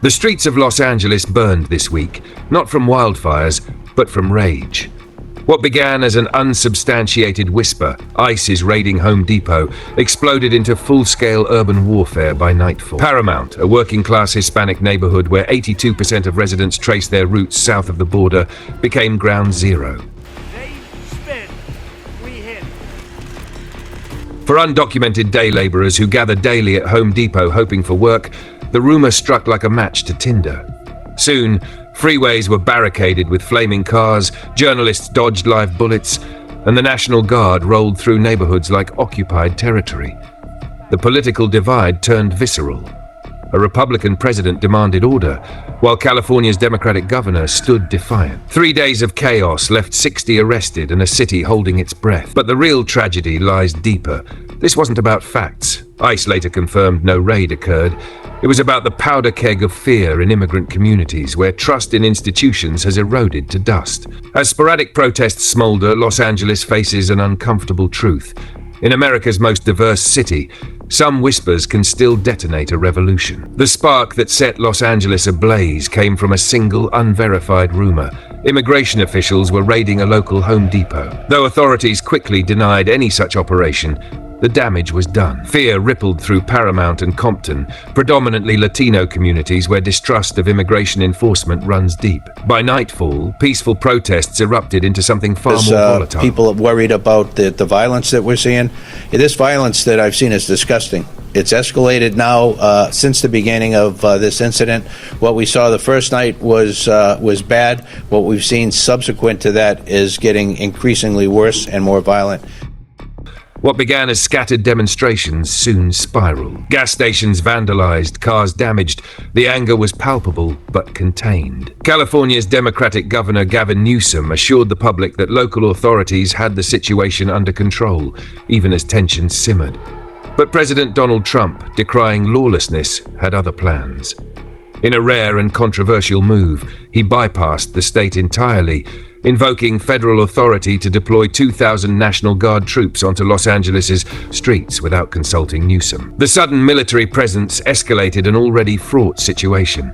The streets of Los Angeles burned this week, not from wildfires, but from rage. What began as an unsubstantiated whisper, ICE is raiding Home Depot, exploded into full-scale urban warfare by nightfall. Paramount, a working-class Hispanic neighborhood where 82% of residents trace their roots south of the border, became ground zero. They spit, we hit. For undocumented day laborers who gather daily at Home Depot hoping for work, the rumor struck like a match to tinder. Soon, freeways were barricaded with flaming cars, journalists dodged live bullets, and the National Guard rolled through neighborhoods like occupied territory. The political divide turned visceral. A Republican president demanded order, while California's Democratic governor stood defiant. 3 days of chaos left 60 arrested and a city holding its breath. But the real tragedy lies deeper. This wasn't about facts. ICE later confirmed no raid occurred. It was about the powder keg of fear in immigrant communities where trust in institutions has eroded to dust. As sporadic protests smolder, Los Angeles faces an uncomfortable truth. In America's most diverse city, some whispers can still detonate a revolution. The spark that set Los Angeles ablaze came from a single, unverified rumor. Immigration officials were raiding a local Home Depot. Though authorities quickly denied any such operation, the damage was done. Fear rippled through Paramount and Compton, predominantly Latino communities where distrust of immigration enforcement runs deep. By nightfall, peaceful protests erupted into something far more volatile. People are worried about the violence that we're seeing. This violence that I've seen is disgusting. It's escalated now since the beginning of this incident. What we saw the first night was bad. What we've seen subsequent to that is getting increasingly worse and more violent. What began as scattered demonstrations soon spiraled. Gas stations vandalized, cars damaged. The anger was palpable but contained. California's Democratic Governor Gavin Newsom assured the public that local authorities had the situation under control, even as tensions simmered. But President Donald Trump, decrying lawlessness, had other plans. In a rare and controversial move, he bypassed the state entirely, invoking federal authority to deploy 2,000 National Guard troops onto Los Angeles' streets without consulting Newsom. The sudden military presence escalated an already fraught situation.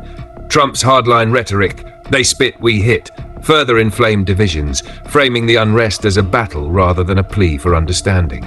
Trump's hardline rhetoric, "They spit, we hit," further inflamed divisions, framing the unrest as a battle rather than a plea for understanding.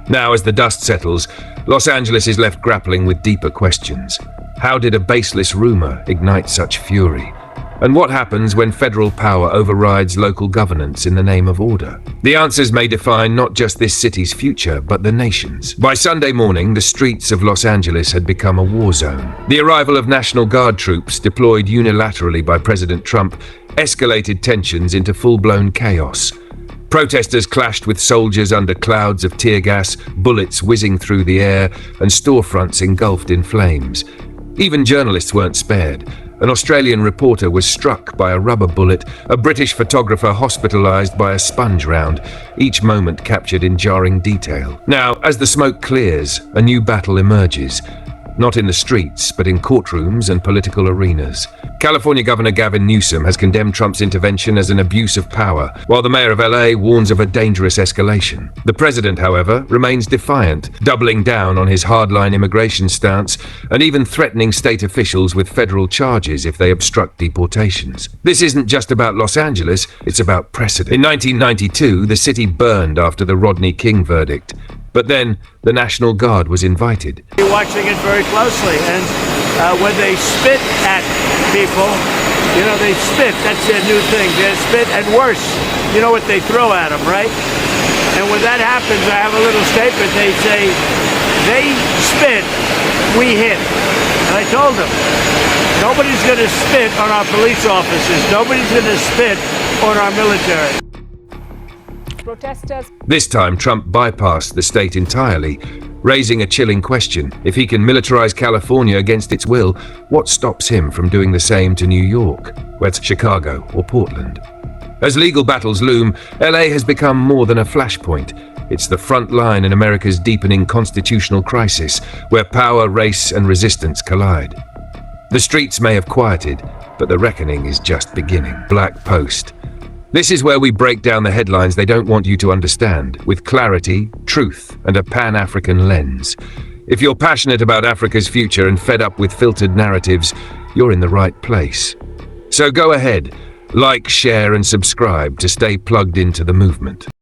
Now, as the dust settles, Los Angeles is left grappling with deeper questions. How did a baseless rumor ignite such fury? And what happens when federal power overrides local governance in the name of order? The answers may define not just this city's future, but the nation's. By Sunday morning, the streets of Los Angeles had become a war zone. The arrival of National Guard troops, deployed unilaterally by President Trump, escalated tensions into full-blown chaos. Protesters clashed with soldiers under clouds of tear gas, bullets whizzing through the air, and storefronts engulfed in flames. Even journalists weren't spared. An Australian reporter was struck by a rubber bullet, a British photographer hospitalized by a sponge round, each moment captured in jarring detail. Now, as the smoke clears, a new battle emerges. Not in the streets, but in courtrooms and political arenas. California Governor Gavin Newsom has condemned Trump's intervention as an abuse of power, while the mayor of LA warns of a dangerous escalation. The president, however, remains defiant, doubling down on his hardline immigration stance and even threatening state officials with federal charges if they obstruct deportations. This isn't just about Los Angeles, it's about precedent. In 1992, the city burned after the Rodney King verdict. But then, the National Guard was invited. You're watching it very closely, and when they spit at people, they spit, that's their new thing. They spit, and worse, you know what they throw at them, right? And when that happens, I have a little statement, they say, "They spit, we hit." And I told them, nobody's gonna spit on our police officers, nobody's gonna spit on our military. Protesters. This time, Trump bypassed the state entirely, raising a chilling question. If he can militarize California against its will, what stops him from doing the same to New York, whether it's Chicago or Portland? As legal battles loom, LA has become more than a flashpoint. It's the front line in America's deepening constitutional crisis, where power, race, and resistance collide. The streets may have quieted, but the reckoning is just beginning. Black Post. This is where we break down the headlines they don't want you to understand, with clarity, truth, and a Pan-African lens. If you're passionate about Africa's future and fed up with filtered narratives, you're in the right place. So go ahead, like, share, and subscribe to stay plugged into the movement.